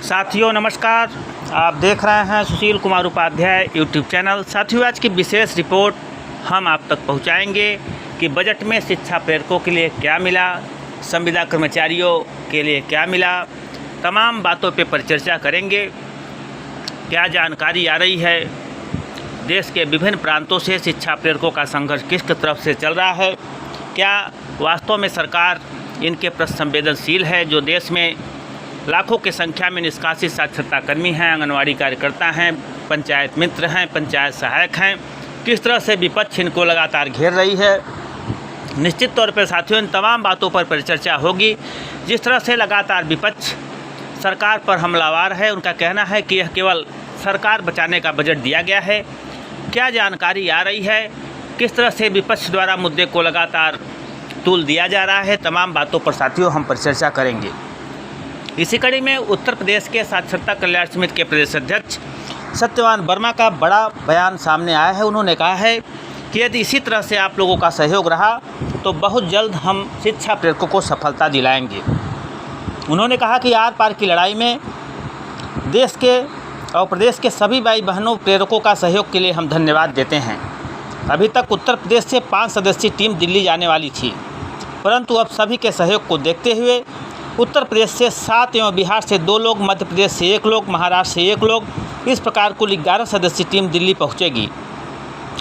साथियों नमस्कार, आप देख रहे हैं सुशील कुमार उपाध्याय यूट्यूब चैनल। साथियों, आज की विशेष रिपोर्ट हम आप तक पहुंचाएंगे कि बजट में शिक्षा प्रेरकों के लिए क्या मिला, संविदा कर्मचारियों के लिए क्या मिला। तमाम बातों पे परिचर्चा करेंगे। क्या जानकारी आ रही है, देश के विभिन्न प्रांतों से शिक्षा प्रेरकों का संघर्ष किस तरफ से चल रहा है, क्या वास्तव में सरकार इनके प्रति संवेदनशील है। जो देश में लाखों की संख्या में निष्कासित साक्षरता कर्मी हैं, आंगनवाड़ी कार्यकर्ता हैं, पंचायत मित्र हैं, पंचायत सहायक हैं, किस तरह से विपक्ष इनको लगातार घेर रही है। निश्चित तौर पर साथियों, इन तमाम बातों पर परिचर्चा होगी। जिस तरह से लगातार विपक्ष सरकार पर हमलावर है, उनका कहना है कि यह केवल सरकार बचाने का बजट दिया गया है। क्या जानकारी आ रही है, किस तरह से विपक्ष द्वारा मुद्दे को लगातार तूल दिया जा रहा है, तमाम बातों पर साथियों हम परिचर्चा करेंगे। इसी कड़ी में उत्तर प्रदेश के साक्षरता कल्याण समिति के प्रदेश अध्यक्ष सत्यवान वर्मा का बड़ा बयान सामने आया है। उन्होंने कहा है कि यदि इसी तरह से आप लोगों का सहयोग रहा तो बहुत जल्द हम शिक्षा प्रेरकों को सफलता दिलाएंगे। उन्होंने कहा कि आर पार की लड़ाई में देश के और प्रदेश के सभी भाई बहनों प्रेरकों का सहयोग के लिए हम धन्यवाद देते हैं। अभी तक उत्तर प्रदेश से 5 सदस्यीय टीम दिल्ली जाने वाली थी, परंतु अब सभी के सहयोग को देखते हुए उत्तर प्रदेश से 7 एवं बिहार से 2 लोग, मध्य प्रदेश से 1 लोग, महाराष्ट्र से 1 लोग, इस प्रकार कुल 11 सदस्यीय टीम दिल्ली पहुंचेगी।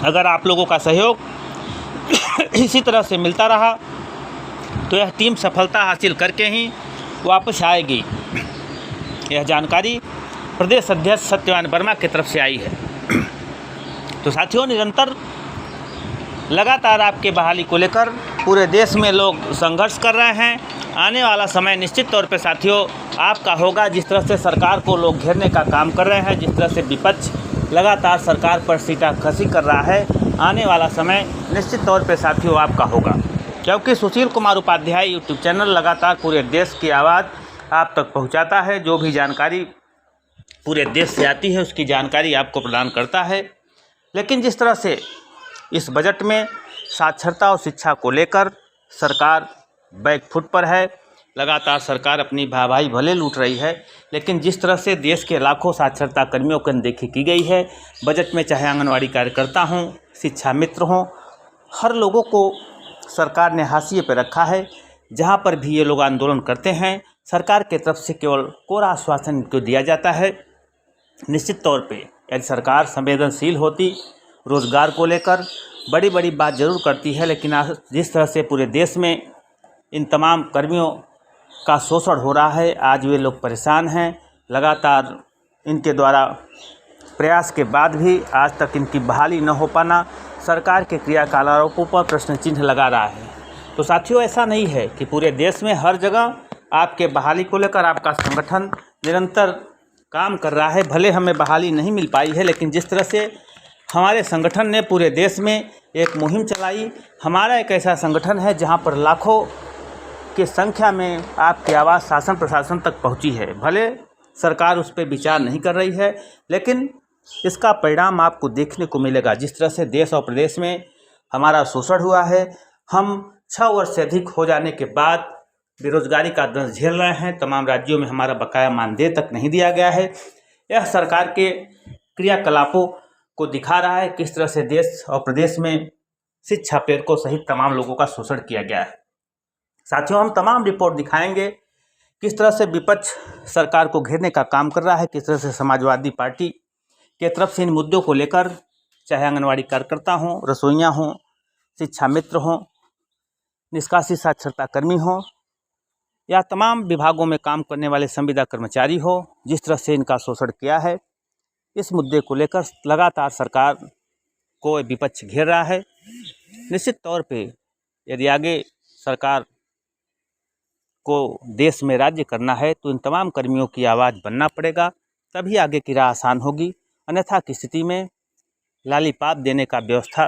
अगर आप लोगों का सहयोग इसी तरह से मिलता रहा तो यह टीम सफलता हासिल करके ही वापस आएगी। यह जानकारी प्रदेश अध्यक्ष सत्यवान वर्मा की तरफ से आई है। तो साथियों, निरंतर लगातार आपके बहाली को लेकर पूरे देश में लोग संघर्ष कर रहे हैं। आने वाला समय निश्चित तौर पे साथियों आपका होगा। जिस तरह से सरकार को लोग घेरने का काम कर रहे हैं, जिस तरह से विपक्ष लगातार सरकार पर सीटाकशी कर रहा है, आने वाला समय निश्चित तौर पे साथियों आपका होगा। क्योंकि सुशील कुमार उपाध्याय यूट्यूब चैनल लगातार पूरे देश की आवाज़ आप तक पहुँचाता है। जो भी जानकारी पूरे देश से आती है उसकी जानकारी आपको प्रदान करता है। लेकिन जिस तरह से इस बजट में साक्षरता और शिक्षा को लेकर सरकार बैक फुट पर है, लगातार सरकार अपनी भाई भले लूट रही है, लेकिन जिस तरह से देश के लाखों साक्षरता कर्मियों की अनदेखी की गई है बजट में, चाहे आंगनवाड़ी कार्यकर्ता हों, शिक्षा मित्र हों, हर लोगों को सरकार ने हाशिए पर रखा है। जहां पर भी ये लोग आंदोलन करते हैं, सरकार की तरफ से केवल कोरा आश्वासन इनको दिया जाता है। निश्चित तौर पे यदि सरकार संवेदनशील होती, रोज़गार को लेकर बड़ी बड़ी बात ज़रूर करती है, लेकिन आज जिस तरह से पूरे देश में इन तमाम कर्मियों का शोषण हो रहा है, आज वे लोग परेशान हैं। लगातार इनके द्वारा प्रयास के बाद भी आज तक इनकी बहाली न हो पाना सरकार के क्रियाकलापों पर प्रश्न चिन्ह लगा रहा है। तो साथियों, ऐसा नहीं है कि पूरे देश में हर जगह आपके बहाली को लेकर आपका संगठन निरंतर काम कर रहा है। भले हमें बहाली नहीं मिल पाई है, लेकिन जिस तरह से हमारे संगठन ने पूरे देश में एक मुहिम चलाई, हमारा एक ऐसा संगठन है जहां पर लाखों की संख्या में आपकी आवाज़ शासन प्रशासन तक पहुंची है। भले सरकार उस पर विचार नहीं कर रही है, लेकिन इसका परिणाम आपको देखने को मिलेगा। जिस तरह से देश और प्रदेश में हमारा शोषण हुआ है, हम 6 वर्ष से अधिक हो जाने के बाद बेरोजगारी का दंश झेल रहे हैं। तमाम राज्यों में हमारा बकाया मानदेय तक नहीं दिया गया है। यह सरकार के क्रियाकलापों को दिखा रहा है किस तरह से देश और प्रदेश में शिक्षा प्रेरकों सहित तमाम लोगों का शोषण किया गया है। साथियों, हम तमाम रिपोर्ट दिखाएंगे किस तरह से विपक्ष सरकार को घेरने का काम कर रहा है, किस तरह से समाजवादी पार्टी के तरफ से इन मुद्दों को लेकर, चाहे आंगनवाड़ी कार्यकर्ता हों, रसोइयाँ हों, शिक्षा मित्र हों, निष्कासित साक्षरता कर्मी हों, या तमाम विभागों में काम करने वाले संविदा कर्मचारी हो, जिस तरह से इनका शोषण किया है, इस मुद्दे को लेकर लगातार सरकार को विपक्ष घेर रहा है। निश्चित तौर पे यदि आगे सरकार को देश में राज्य करना है तो इन तमाम कर्मियों की आवाज़ बनना पड़ेगा, तभी आगे की राह आसान होगी। अन्यथा की स्थिति में लालीपाप देने का व्यवस्था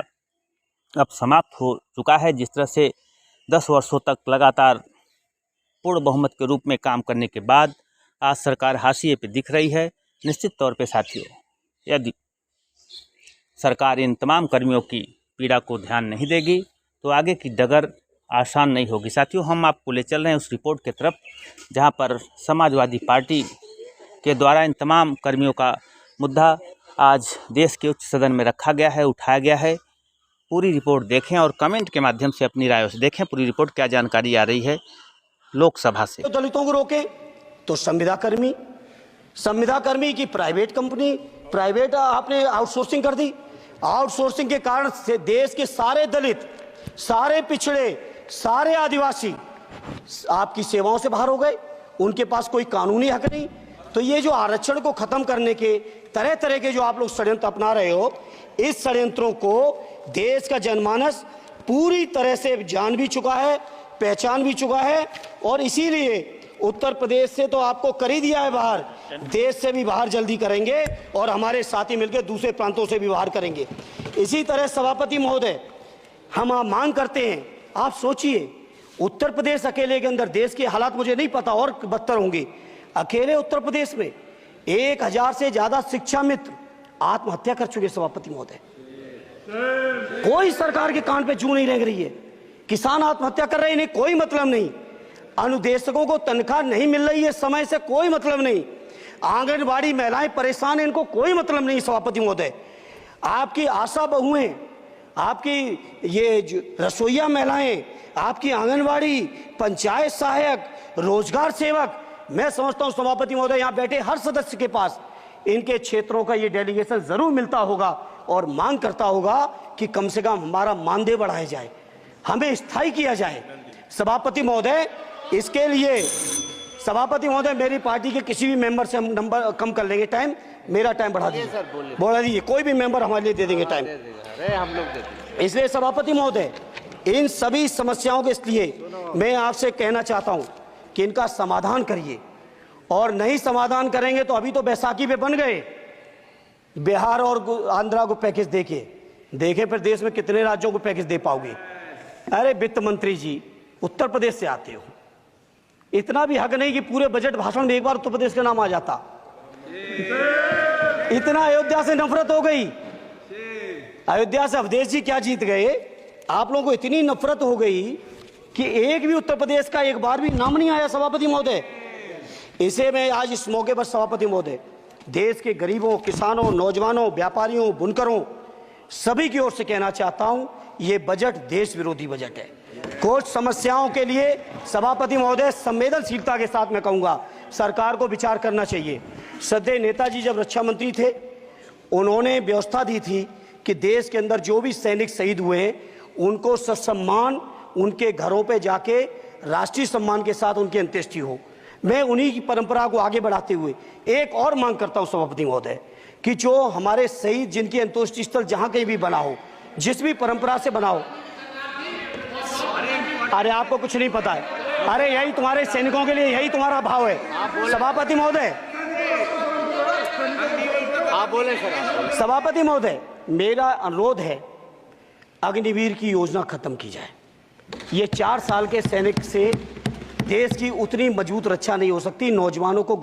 अब समाप्त हो चुका है। जिस तरह से 10 वर्षों तक लगातार पूर्ण बहुमत के रूप में काम करने के बाद आज सरकार हाशिए पे दिख रही है। निश्चित तौर पे साथियों, यदि सरकार इन तमाम कर्मियों की पीड़ा को ध्यान नहीं देगी तो आगे की डगर आसान नहीं होगी। साथियों, हम आपको ले चल रहे हैं उस रिपोर्ट की तरफ जहां पर समाजवादी पार्टी के द्वारा इन तमाम कर्मियों का मुद्दा आज देश के उच्च सदन में रखा गया है, उठाया गया है। पूरी रिपोर्ट देखें और कमेंट के माध्यम से अपनी राय से देखें पूरी रिपोर्ट क्या जानकारी आ रही है लोकसभा से। तो दलितों को रोके तो संविदा कर्मी की प्राइवेट कंपनी, प्राइवेट आपने आउटसोर्सिंग कर दी। आउटसोर्सिंग के कारण से देश के सारे दलित, सारे पिछड़े, सारे आदिवासी आपकी सेवाओं से बाहर हो गए। उनके पास कोई कानूनी हक नहीं। तो ये जो आरक्षण को खत्म करने के तरह तरह के जो आप लोग षड्यंत्र अपना रहे हो, इस षड्यंत्रों को देश का जनमानस पूरी तरह से जान भी चुका है, पहचान भी चुका है। और इसीलिए उत्तर प्रदेश से तो आपको कर ही दिया है बाहर, देश से भी बाहर जल्दी करेंगे और हमारे साथी मिलकर दूसरे प्रांतों से भी बाहर करेंगे। इसी तरह सभापति महोदय, हम मांग करते हैं, आप सोचिए उत्तर प्रदेश अकेले के अंदर, देश के हालात मुझे नहीं पता और बदतर होंगे, अकेले उत्तर प्रदेश में 1000 से ज्यादा शिक्षा मित्र आत्महत्या कर चुके। सभापति महोदय, कोई सरकार के कान पे जू नहीं रेंग रही है। किसान आत्महत्या कर रहे हैं, इन्हें कोई मतलब नहीं। अनुदेशकों को तनख्वाह नहीं मिल रही है समय से, कोई मतलब नहीं। आंगनबाड़ी महिलाएं परेशान हैं, इनको कोई मतलब नहीं। सभापति महोदय, आपकी आशा बहुएं, आपकी ये रसोईया महिलाएं, आपकी आंगनबाड़ी, पंचायत सहायक, रोजगार सेवक, मैं समझता हूं सभापति महोदय यहां बैठे हर सदस्य के पास इनके क्षेत्रों का ये डेलीगेशन जरूर मिलता होगा और मांग करता होगा कि कम से कम हमारा मानदेय बढ़ाया जाए, हमें स्थायी किया जाए। सभापति महोदय, इसके लिए सभापति महोदय मेरी पार्टी के किसी भी मेंबर से हम नंबर कम कर लेंगे, टाइम, मेरा टाइम बढ़ा दीजिए, बढ़ा दीजिए, कोई भी मेंबर हमारे लिए दे देंगे टाइम, हम लोग देते। इसलिए सभापति महोदय, इन सभी समस्याओं के लिए मैं आपसे कहना चाहता हूं कि इनका समाधान करिए, और नहीं समाधान करेंगे तो अभी तो बैसाखी पे बन गए, बिहार और आंध्रा को पैकेज देखे फिर देश में कितने राज्यों को पैकेज दे पाओगे। अरे वित्त मंत्री जी, उत्तर प्रदेश से आते हो, इतना भी हक नहीं कि पूरे बजट भाषण में एक बार उत्तर प्रदेश का नाम आ जाता। इतना अयोध्या से नफरत हो गई, अयोध्या से अवधेश जी क्या जीत गए, आप लोगों को इतनी नफरत हो गई कि एक भी उत्तर प्रदेश का एक बार भी नाम नहीं आया। सभापति महोदय, इसे मैं आज इस मौके पर सभापति महोदय देश के गरीबों, किसानों, नौजवानों, व्यापारियों, बुनकरों सभी की ओर से कहना चाहता हूं, ये बजट देश विरोधी बजट है। कुछ समस्याओं के लिए सभापति महोदय संवेदनशीलता के साथ मैं कहूंगा सरकार को विचार करना चाहिए। श्रद्धेय नेताजी जब रक्षा मंत्री थे, उन्होंने व्यवस्था दी थी कि देश के अंदर जो भी सैनिक शहीद हुए हैं उनको ससम्मान उनके घरों पे जाके राष्ट्रीय सम्मान के साथ उनकी अंत्येष्टि हो। मैं उन्हीं की परंपरा को आगे बढ़ाते हुए एक और मांग करता हूं सभापति महोदय कि जो हमारे शहीद जिनकी अंत्येष्टि स्थल जहां कहीं भी बना हो, जिस भी परंपरा से बना हो, अरे आपको कुछ नहीं पता है, अरे यही तुम्हारे सैनिकों के लिए यही तुम्हारा भाव है। सभापति महोदय, आप बोले सर। सभापति महोदय, मेरा अनुरोध है अग्निवीर की योजना खत्म की जाए। ये 4 साल के सैनिक से देश की उतनी मजबूत रक्षा नहीं हो सकती। नौजवानों को